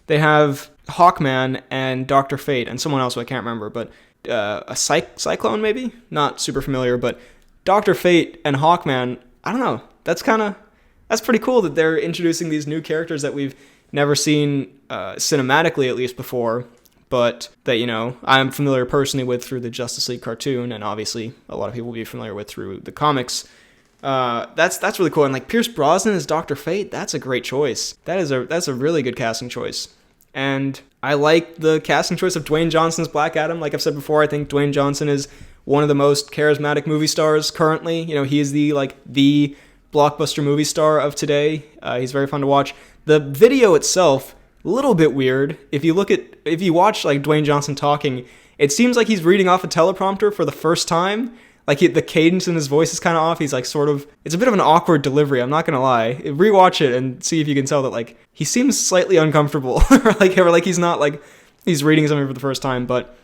they have Hawkman and Dr. Fate and someone else who I can't remember, but a Cyclone maybe? Not super familiar, but Dr. Fate and Hawkman, I don't know. That's pretty cool that they're introducing these new characters that we've never seen cinematically, at least, before, but that, I'm familiar personally with through the Justice League cartoon, and obviously a lot of people will be familiar with through the comics. That's really cool. And like Pierce Brosnan as Dr. Fate, that's a great choice. That's a really good casting choice. And I like the casting choice of Dwayne Johnson's Black Adam. Like I've said before, I think Dwayne Johnson is one of the most charismatic movie stars currently. He is the blockbuster movie star of today. He's very fun to watch. The video itself, a little bit weird. If you watch like Dwayne Johnson talking, it seems like he's reading off a teleprompter for the first time. Like, the cadence in his voice is kind of off. He's, like, it's a bit of an awkward delivery, I'm not gonna lie. Rewatch it and see if you can tell that, like, he seems slightly uncomfortable. or like he's not, like, he's reading something for the first time. But,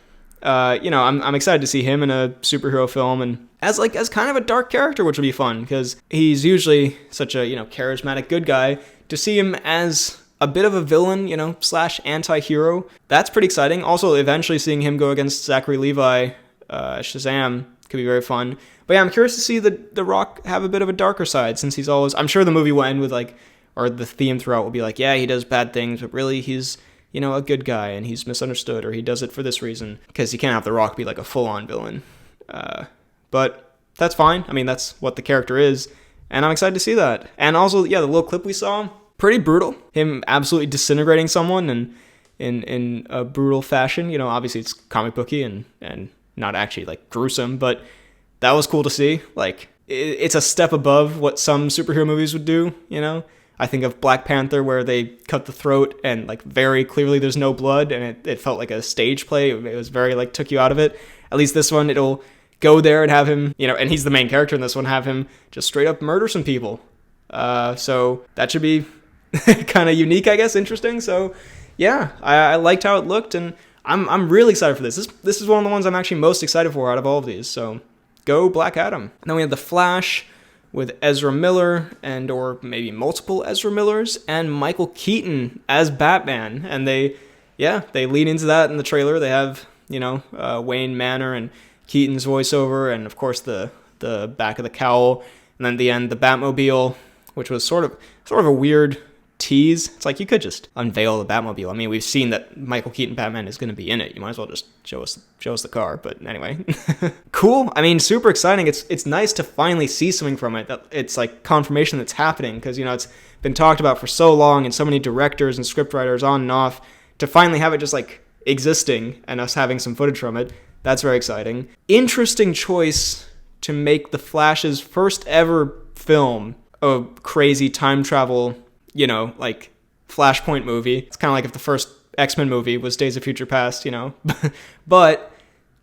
I'm excited to see him in a superhero film, and as kind of a dark character, which will be fun, because he's usually such a, charismatic good guy. To see him as a bit of a villain, / anti-hero, that's pretty exciting. Also, eventually seeing him go against Zachary Levi, Shazam, could be very fun. But yeah, I'm curious to see the Rock have a bit of a darker side, since he's always, I'm sure the movie will end with like, or the theme throughout will be like, yeah, he does bad things, but really he's, a good guy, and he's misunderstood, or he does it for this reason, because you can't have the Rock be like a full-on villain. but that's fine. I mean, that's what the character is, and I'm excited to see that. And also, yeah, the little clip we saw, pretty brutal. Him absolutely disintegrating someone and in a brutal fashion. You know, obviously it's comic booky and not actually like gruesome, but that was cool to see. Like, it's a step above what some superhero movies would do, you know? I think of Black Panther, where they cut the throat and like very clearly there's no blood, and it felt like a stage play. It was very like took you out of it. At least this one, it'll go there and have him, you know, and he's the main character in this one, have him just straight up murder some people. So that should be kind of unique, I guess, interesting. So yeah, I liked how it looked, and I'm really excited for this. This is one of the ones I'm actually most excited for out of all of these. So go Black Adam. And then we have The Flash with Ezra Miller or maybe multiple Ezra Millers and Michael Keaton as Batman. And they lean into that in the trailer. They have, you know, Wayne Manor and Keaton's voiceover, and of course the back of the cowl, and then at the end the Batmobile, which was sort of a weird tease. It's like, you could just unveil the Batmobile. I mean, we've seen that Michael Keaton Batman is going to be in it. You might as well just show us the car. But anyway, cool. I mean, super exciting. It's nice to finally see something from it. That it's like confirmation that's happening, because, you know, it's been talked about for so long, and so many directors and scriptwriters on and off, to finally have it just like existing and us having some footage from it. That's very exciting. Interesting choice to make The Flash's first ever film a crazy time travel, you know, like Flashpoint movie. It's kind of like if the first X-Men movie was Days of Future Past, you know. But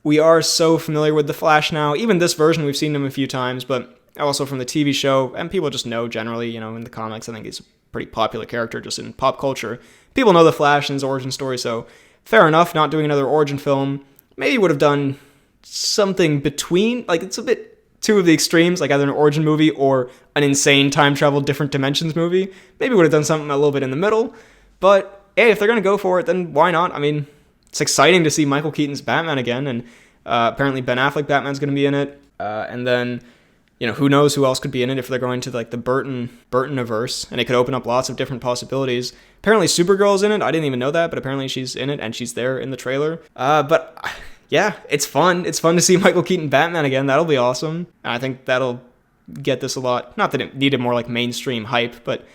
we are so familiar with the Flash now. Even this version, we've seen him a few times, but also from the TV show, and people just know generally, you know, in the comics, I think he's a pretty popular character just in pop culture. People know the Flash and his origin story, so fair enough, not doing another origin film. Maybe would have done something between, like, it's a bit two of the extremes, like either an origin movie or an insane time travel different dimensions movie. Maybe would have done something a little bit in the middle, but hey, if they're gonna go for it, then why not? I mean, it's exciting to see Michael Keaton's Batman again, and apparently Ben Affleck Batman's gonna be in it, and then, you know, who knows who else could be in it if they're going to like the Burton-averse, and it could open up lots of different possibilities. Apparently Supergirl's in it. I didn't even know that, but apparently she's in it, and she's there in the trailer. But yeah, it's fun. It's fun to see Michael Keaton Batman again. That'll be awesome. And I think that'll get this a lot. Not that it needed more like mainstream hype, but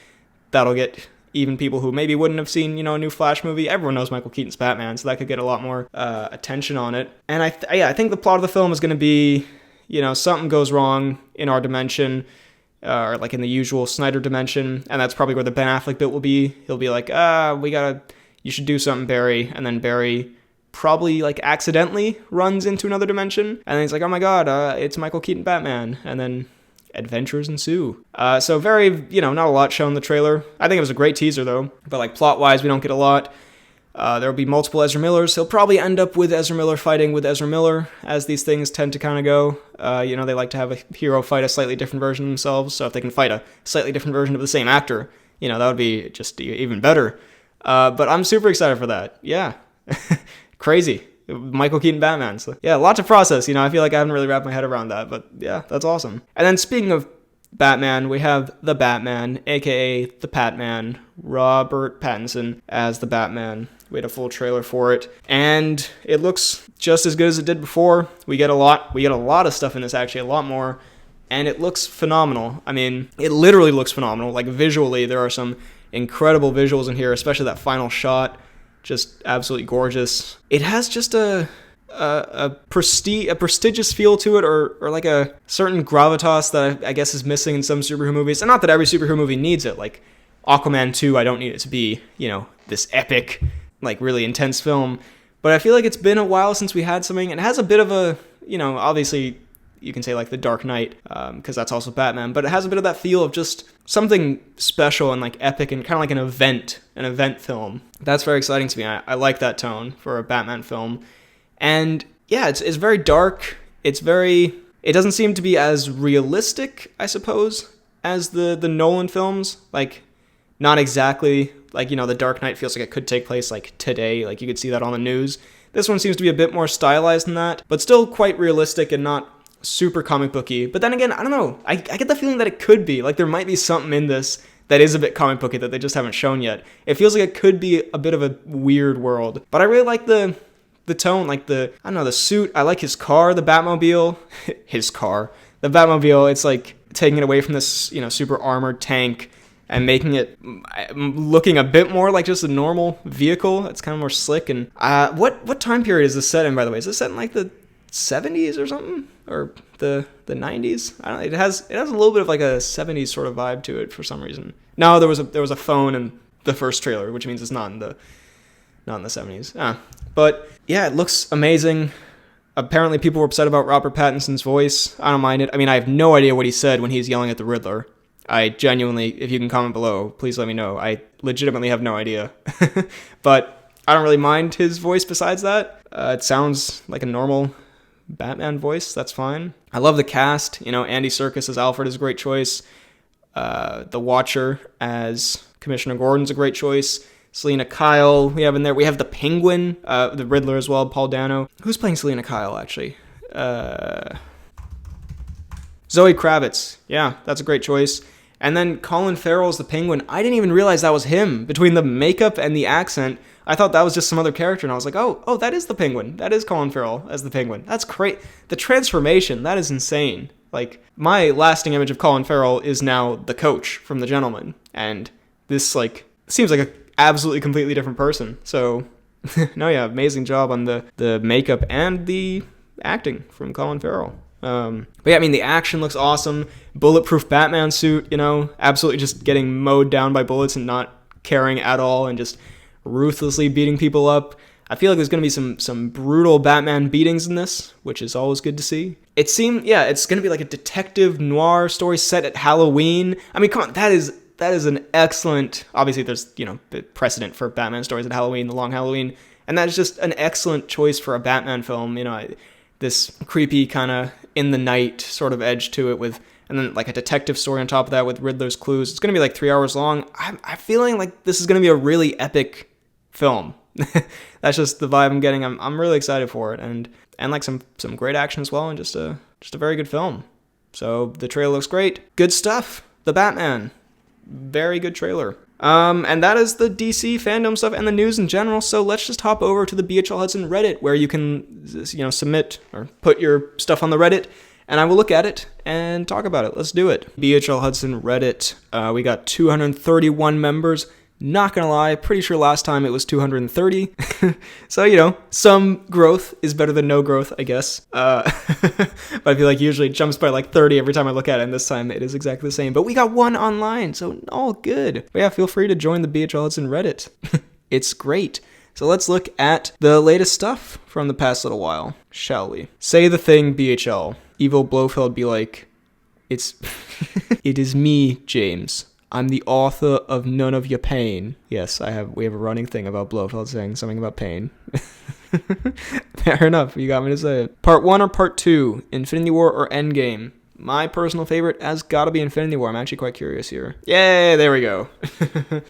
that'll get even people who maybe wouldn't have seen, you know, a new Flash movie. Everyone knows Michael Keaton's Batman, so that could get a lot more attention on it. And I think the plot of the film is going to be, you know, something goes wrong in our dimension, or like in the usual Snyder dimension, and that's probably where the Ben Affleck bit will be. He'll be like, you should do something, Barry, and then Barry probably like accidentally runs into another dimension, and then he's like, oh my god, it's Michael Keaton Batman, and then adventures ensue. So very, you know, not a lot shown in the trailer. I think it was a great teaser though, but like plot-wise, we don't get a lot. There'll be multiple Ezra Millers. He'll probably end up with Ezra Miller fighting with Ezra Miller, as these things tend to kind of go. You know, they like to have a hero fight a slightly different version of themselves, so if they can fight a slightly different version of the same actor, you know, that would be just even better. But I'm super excited for that. Yeah. Crazy. Michael Keaton Batman. So yeah, a lot to process. You know, I feel like I haven't really wrapped my head around that, but yeah, that's awesome. And then speaking of Batman, we have the Batman, aka the Patman, Robert Pattinson as the Batman. We had a full trailer for it, and it looks just as good as it did before. We get a lot of stuff in this, actually, a lot more, and it looks phenomenal. I mean, it literally looks phenomenal. Like, visually, there are some incredible visuals in here, especially that final shot. Just absolutely gorgeous. It has just a prestigious feel to it, or like a certain gravitas that I guess is missing in some superhero movies. And not that every superhero movie needs it. Like Aquaman 2, I don't need it to be, you know, this epic, like really intense film. But I feel like it's been a while since we had something. And it has a bit of a, you know, obviously you can say like The Dark Knight, because that's also Batman. But it has a bit of that feel of just something special and like epic and kind of like an event film. That's very exciting to me. I like that tone for a Batman film. And yeah, it's very dark. It doesn't seem to be as realistic, I suppose, as the Nolan films. Like, not exactly, like, you know, The Dark Knight feels like it could take place like today. Like, you could see that on the news. This one seems to be a bit more stylized than that, but still quite realistic and not super comic booky. But then again, I don't know. I get the feeling that it could be. Like, there might be something in this that is a bit comic booky that they just haven't shown yet. It feels like it could be a bit of a weird world. But I really like the the tone, like I don't know, the suit. I like his car, the Batmobile. His car. The Batmobile, it's like taking it away from this, super armored tank and making it looking a bit more like just a normal vehicle. It's kind of more slick. And what time period is this set in, by the way? Is this set in like the 70s or something? Or the 90s? I don't know. It has a little bit of like a 70s sort of vibe to it for some reason. No, there was a phone in the first trailer, which means it's not in the 70s. But yeah, it looks amazing. Apparently people were upset about Robert Pattinson's voice. I don't mind it. I mean, I have no idea what he said when he's yelling at the Riddler. I genuinely, if you can comment below, please let me know. I legitimately have no idea. But I don't really mind his voice besides that. It sounds like a normal Batman voice. That's fine. I love the cast. Andy Serkis as Alfred is a great choice. The Watcher as Commissioner Gordon's a great choice. Selena Kyle, we have in there. We have the Penguin, the Riddler as well, Paul Dano. Who's playing Selena Kyle, actually? Zoe Kravitz. Yeah, that's a great choice. And then Colin Farrell's the Penguin. I didn't even realize that was him. Between the makeup and the accent, I thought that was just some other character, and I was like, oh, that is the Penguin. That is Colin Farrell as the Penguin. That's great. The transformation, that is insane. Like, my lasting image of Colin Farrell is now the coach from The Gentleman. And this, seems like a absolutely completely different person. So no, yeah, amazing job on the makeup and the acting from Colin Farrell. But yeah, I mean, the action looks awesome. Bulletproof Batman suit, absolutely just getting mowed down by bullets and not caring at all and just ruthlessly beating people up. I feel like there's going to be some brutal Batman beatings in this, which is always good to see. It seemed, yeah, it's going to be like a detective noir story set at Halloween. I mean, come on, that is an excellent, obviously there's, precedent for Batman stories at Halloween, the Long Halloween, and that is just an excellent choice for a Batman film, this creepy kind of in the night sort of edge to it and then like a detective story on top of that with Riddler's clues. It's going to be like 3 hours long. I'm feeling like this is going to be a really epic film. That's just the vibe I'm getting. I'm really excited for it, and like some great action as well, and just a very good film. So the trailer looks great. Good stuff. The Batman. Very good trailer. And that is the DC fandom stuff and the news in general. So let's just hop over to the BHL Hudson Reddit, where you can, submit or put your stuff on the Reddit, and I will look at it and talk about it. Let's do it. BHL Hudson Reddit. We got 231 members. Not gonna lie, pretty sure last time it was 230. So, some growth is better than no growth, I guess. But I feel like usually it jumps by like 30 every time I look at it, and this time it is exactly the same. But we got one online, so all good. But yeah, feel free to join the BHL Hudson Reddit. It's great. So let's look at the latest stuff from the past little while, shall we? Say the thing, BHL. Evil Blofeld be like, it is me, James. I'm the author of None of Your Pain. Yes, we have a running thing about Blofeld saying something about pain. Fair enough, you got me to say it. Part 1 or Part 2? Infinity War or Endgame? My personal favorite has got to be Infinity War. I'm actually quite curious here. Yay, there we go.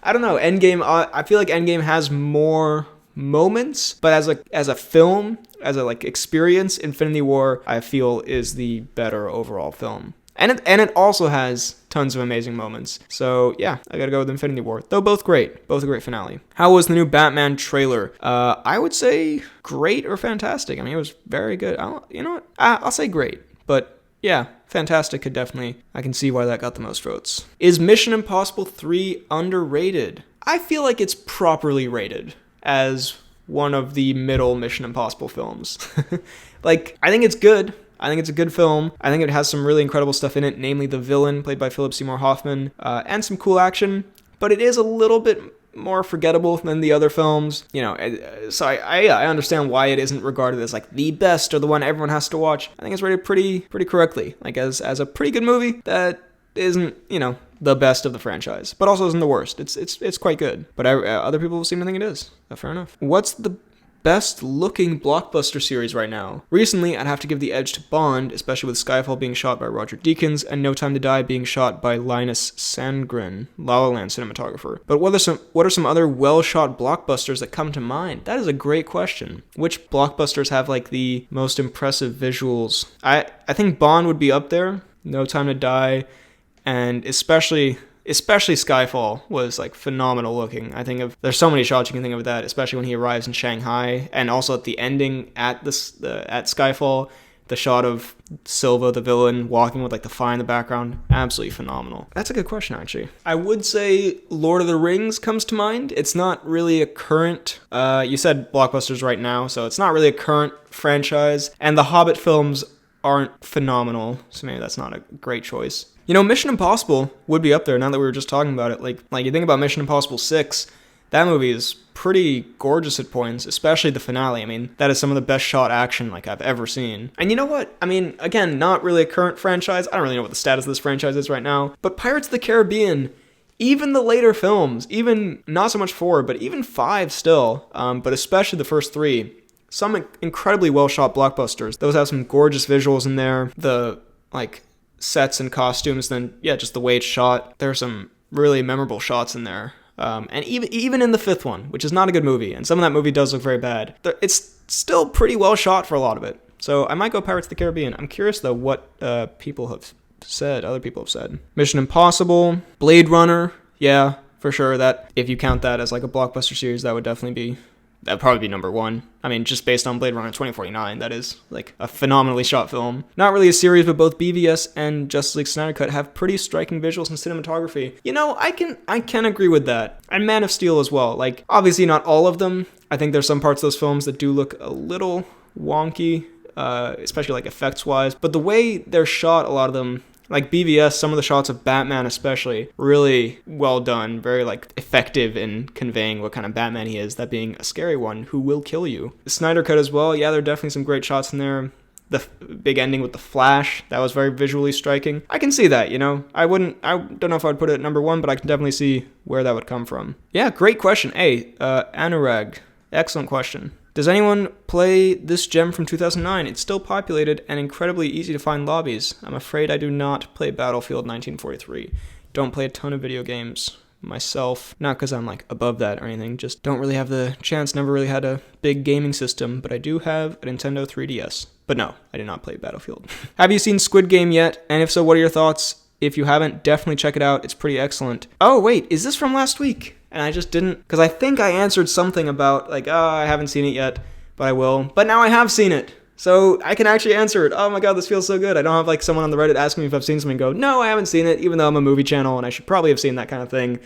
I don't know, Endgame, I feel like Endgame has more moments, but as a film, as a experience, Infinity War, I feel, is the better overall film. And it also has tons of amazing moments. So yeah, I gotta go with Infinity War. Though both great. Both a great finale. How was the new Batman trailer? I would say great or fantastic. I mean, it was very good. I'll say great. But yeah, fantastic I can see why that got the most votes. Is Mission Impossible 3 underrated? I feel like it's properly rated as one of the middle Mission Impossible films. I think it's good. I think it's a good film. I think it has some really incredible stuff in it, namely the villain, played by Philip Seymour Hoffman, and some cool action, but it is a little bit more forgettable than the other films. So I understand why it isn't regarded as the best or the one everyone has to watch. I think it's rated pretty correctly, as a pretty good movie that isn't, the best of the franchise, but also isn't the worst. It's quite good, but other people seem to think it is. Fair enough. What's the best looking blockbuster series right now? Recently, I'd have to give the edge to Bond, especially with Skyfall being shot by Roger Deakins and No Time to Die being shot by Linus Sandgren, La La Land cinematographer. But what are some other well-shot blockbusters that come to mind? That is a great question. Which blockbusters have the most impressive visuals? I think Bond would be up there, No Time to Die, and especially especially Skyfall was like phenomenal looking. There's so many shots you can think of that, especially when he arrives in Shanghai, and also at the ending at at Skyfall, the shot of Silva, the villain, walking with like the fire in the background, absolutely phenomenal. That's a good question, actually. I would say Lord of the Rings comes to mind. It's not really a current, you said blockbusters right now, so it's not really a current franchise, and the Hobbit films aren't phenomenal, so maybe that's not a great choice. You know, Mission Impossible would be up there now that we were just talking about it. Like you think about Mission Impossible 6, that movie is pretty gorgeous at points, especially the finale. I mean, that is some of the best shot action like I've ever seen. And you know what? I mean, again, not really a current franchise. I don't really know what the status of this franchise is right now, but Pirates of the Caribbean, even the later films, even not so much 4, but even 5 still, but especially the first 3, some incredibly well-shot blockbusters. Those have some gorgeous visuals in there. The, like, sets and costumes, then, yeah, just the way it's shot. There are some really memorable shots in there. And even in the 5th one, which is not a good movie, and some of that movie does look very bad, it's still pretty well shot for a lot of it. So I might go Pirates of the Caribbean. I'm curious, though, what other people have said. Mission Impossible, Blade Runner, yeah, for sure. That, if you count that as like a blockbuster series, that'd probably be number 1. I mean, just based on Blade Runner 2049, that is like a phenomenally shot film. Not really a series, but both BVS and Justice League Snyder Cut have pretty striking visuals and cinematography. You know, I can agree with that. And Man of Steel as well. Like, obviously not all of them. I think there's some parts of those films that do look a little wonky, especially like effects-wise. But the way they're shot, a lot of them, like BVS, some of the shots of Batman especially, really well done, very like effective in conveying what kind of Batman he is, that being a scary one who will kill you. The Snyder Cut as well, yeah, there are definitely some great shots in there. The big ending with the Flash, that was very visually striking. I can see that, you know. I don't know if I would put it at number 1, but I can definitely see where that would come from. Yeah, great question. Hey, Anurag, excellent question. Does anyone play this gem from 2009? It's still populated and incredibly easy to find lobbies. I'm afraid I do not play Battlefield 1943. Don't play a ton of video games myself. Not because I'm like above that or anything, just don't really have the chance, never really had a big gaming system, but I do have a Nintendo 3DS. But no, I did not play Battlefield. Have you seen Squid Game yet? And if so, what are your thoughts? If you haven't, definitely check it out. It's pretty excellent. Oh, wait, is this from last week? And I just didn't, because I think I answered something about, like, I haven't seen it yet, but I will. But now I have seen it, so I can actually answer it. Oh my god, this feels so good. I don't have, like, someone on the Reddit ask me if I've seen something and go, no, I haven't seen it, even though I'm a movie channel, and I should probably have seen that kind of thing.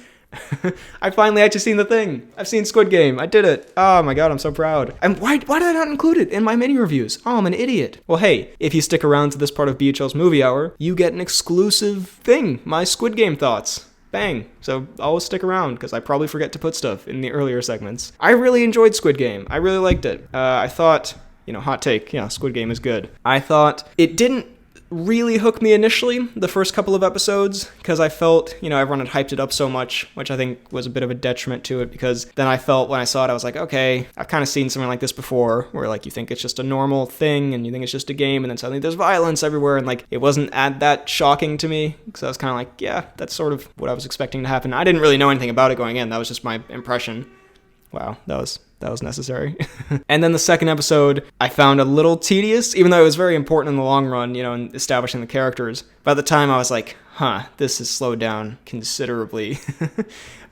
I finally actually seen the thing. I've seen Squid Game. I did it. Oh my god, I'm so proud. And why did I not include it in my mini reviews? Oh, I'm an idiot. Well, hey, if you stick around to this part of BHL's Movie Hour, you get an exclusive thing, my Squid Game thoughts. Bang. So always stick around, because I probably forget to put stuff in the earlier segments. I really enjoyed Squid Game. I really liked it. I thought, hot take, Squid Game is good. I thought it didn't really hook me initially, the first couple of episodes, because I felt, everyone had hyped it up so much, which I think was a bit of a detriment to it, because then I felt when I saw it, I was like, okay, I've kind of seen something like this before, where like you think it's just a normal thing, and you think it's just a game, and then suddenly there's violence everywhere, and like it wasn't that shocking to me, because I was kind of like, yeah, that's sort of what I was expecting to happen. I didn't really know anything about it going in, that was just my impression. Wow, that was necessary. And then the second episode, I found a little tedious, even though it was very important in the long run, in establishing the characters. By the time I was like, this has slowed down considerably.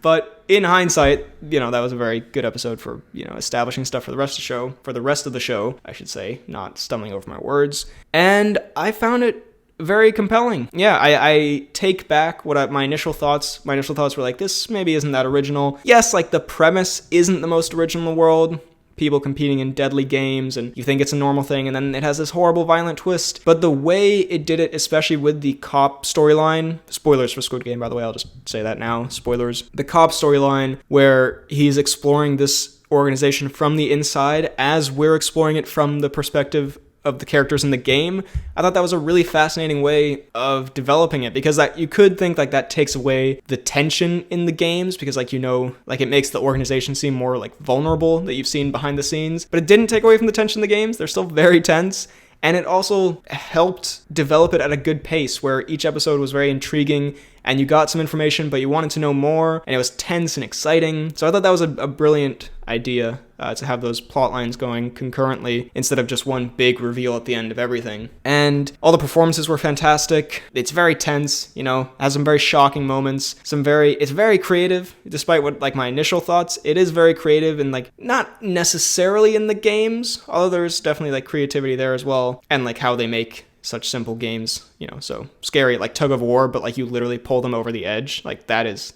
But in hindsight, that was a very good episode for, establishing stuff for the rest of the show, I should say, not stumbling over my words. And I found it very compelling. Yeah, I take back what my initial thoughts. My initial thoughts were like, this maybe isn't that original. Yes, like the premise isn't the most original in the world. People competing in deadly games, and you think it's a normal thing, and then it has this horrible, violent twist. But the way it did it, especially with the cop storyline, spoilers for Squid Game, by the way, I'll just say that now, spoilers. The cop storyline, where he's exploring this organization from the inside, as we're exploring it from the perspective of the characters in the game, I thought that was a really fascinating way of developing it, because that you could think like that takes away the tension in the games, because like it makes the organization seem more like vulnerable that you've seen behind the scenes, but it didn't take away from the tension in the games. They're still very tense, and it also helped develop it at a good pace, where each episode was very intriguing and you got some information, but you wanted to know more, and it was tense and exciting. So I thought that was a brilliant idea to have those plot lines going concurrently instead of just one big reveal at the end of everything. And all the performances were fantastic. It's very tense, has some very shocking moments. It's very creative, despite what like my initial thoughts. It is very creative and like not necessarily in the games, although there's definitely like creativity there as well, and like how they make such simple games, so scary, like tug of war, but like you literally pull them over the edge. Like that is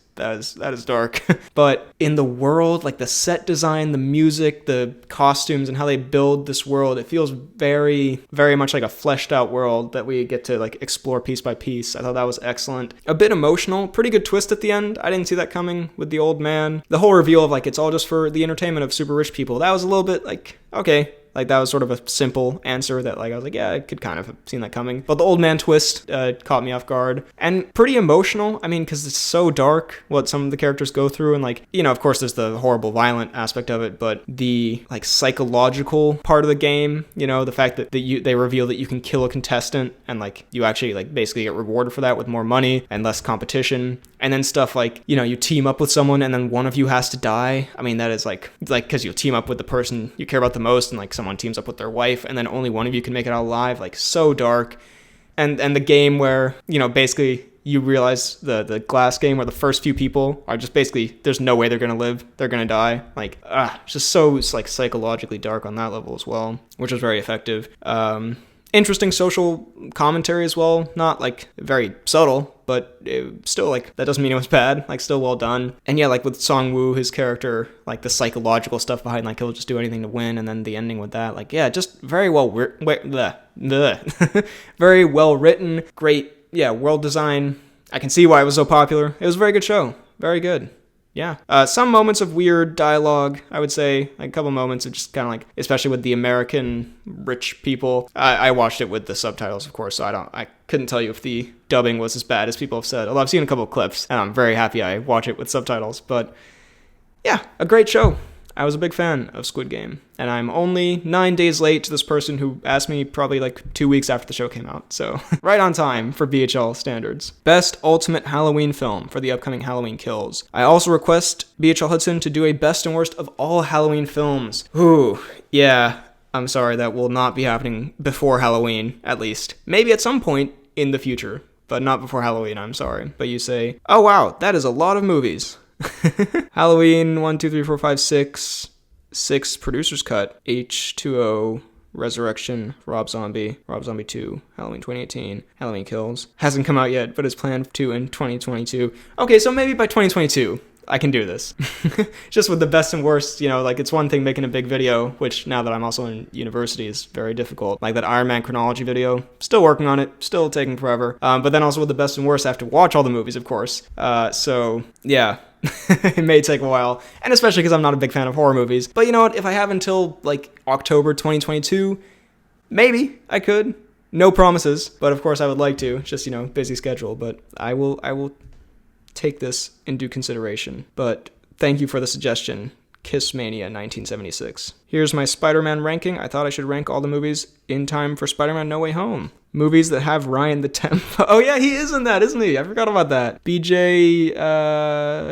dark. But in the world, like the set design, the music, the costumes, and how they build this world, it feels very, very much like a fleshed out world that we get to like explore piece by piece. I thought that was excellent. A bit emotional, pretty good twist at the end. I didn't see that coming with the old man. The whole reveal of like it's all just for the entertainment of super rich people. That was a little bit like, okay. Like, that was sort of a simple answer that, like, I was like, yeah, I could kind of have seen that coming. But the old man twist caught me off guard. And pretty emotional. I mean, because it's so dark what some of the characters go through. And, like, of course, there's the horrible, violent aspect of it. But the, like, psychological part of the game, the fact that they reveal that you can kill a contestant. And, like, you actually, like, basically get rewarded for that with more money and less competition. And then stuff like, you team up with someone and then one of you has to die. I mean, that is, like, because you team up with the person you care about the most and, like, someone teams up with their wife and then only one of you can make it out alive. Like, so dark. And the game where basically you realize the glass game where the first few people are just basically there's no way they're gonna live, they're gonna die. Like, it's just so like psychologically dark on that level as well, which was very effective. Interesting social commentary as well, not like very subtle, but still, like, that doesn't mean it was bad, like, still well done. And yeah, like with Song-woo, his character, like the psychological stuff behind, like, he'll just do anything to win, and then the ending with that, like, yeah, just very well very well written, great, yeah, world design. I can see why it was so popular. It was a very good show, very good. Yeah. Some moments of weird dialogue, I would say. Like a couple moments of just kind of like, especially with the American rich people. I watched it with the subtitles, of course, so I couldn't tell you if the dubbing was as bad as people have said. Although I've seen a couple of clips, and I'm very happy I watch it with subtitles. But yeah, a great show. I was a big fan of Squid Game, and I'm only 9 days late to this person who asked me probably like 2 weeks after the show came out, so right on time for BHL standards. Best Ultimate Halloween Film for the upcoming Halloween Kills. I also request BHL Hudson to do a best and worst of all Halloween films. Ooh, yeah, I'm sorry, that will not be happening before Halloween, at least. Maybe at some point in the future, but not before Halloween, I'm sorry. But you say, oh wow, that is a lot of movies. Halloween 1, 2, 3, 4, 5, 6 Producer's Cut, H2O, Resurrection, Rob Zombie 2, Halloween 2018, Halloween Kills. Hasn't come out yet, but is planned to in 2022. Okay, so maybe by 2022, I can do this. Just with the best and worst, like it's one thing making a big video, which now that I'm also in university is very difficult. Like that Iron Man chronology video, still working on it, still taking forever. But then also with the best and worst, I have to watch all the movies, of course. So yeah. It may take a while, and especially because I'm not a big fan of horror movies. But you know what? If I have until like October 2022, maybe I could. No promises, but of course I would like to. Just busy schedule. But I will take this into consideration. But thank you for the suggestion, Kissmania 1976. Here's my Spider-Man ranking. I thought I should rank all the movies in time for Spider-Man No Way Home. Movies that have Ryan the Temp. Oh yeah, he is in that, isn't he? I forgot about that. BJ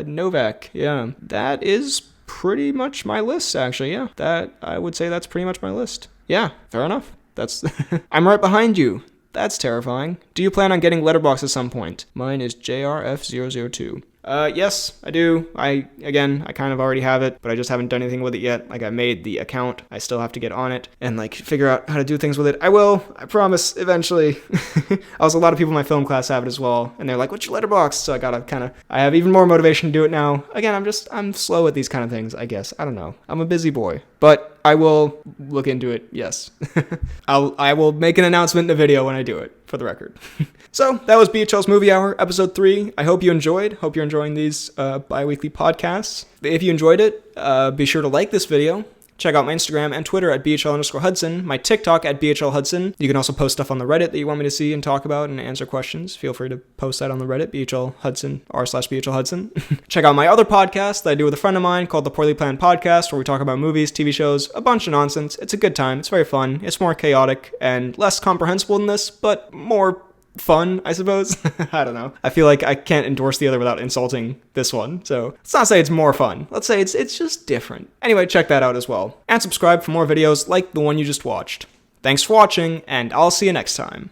Novak. Yeah, that is pretty much my list, actually. Yeah, I would say that's pretty much my list. Yeah, fair enough. That's I'm right behind you. That's terrifying. Do you plan on getting Letterboxd at some point? Mine is JRF002. Yes, I do. I kind of already have it, but I just haven't done anything with it yet. Like, I made the account. I still have to get on it and, like, figure out how to do things with it. I will. I promise, eventually. Also, a lot of people in my film class have it as well, and they're like, what's your Letterboxd? So I have even more motivation to do it now. Again, I'm slow at these kind of things, I guess. I don't know. I'm a busy boy. But I will look into it, yes. I will make an announcement in a video when I do it, for the record. So, that was BHL's Movie Hour, episode 3. I hope you enjoyed. Hope you're enjoying these bi-weekly podcasts. If you enjoyed it, be sure to like this video. Check out my Instagram and Twitter at BHL_Hudson, my TikTok at BHL Hudson. You can also post stuff on the Reddit that you want me to see and talk about and answer questions. Feel free to post that on the Reddit, BHL Hudson, r/BHL Hudson. Check out my other podcast that I do with a friend of mine called The Poorly Planned Podcast, where we talk about movies, TV shows, a bunch of nonsense. It's a good time. It's very fun. It's more chaotic and less comprehensible than this, but more fun, I suppose. I don't know. I feel like I can't endorse the other without insulting this one. So let's not say it's more fun. Let's say it's just different. Anyway, check that out as well. And subscribe for more videos like the one you just watched. Thanks for watching, and I'll see you next time.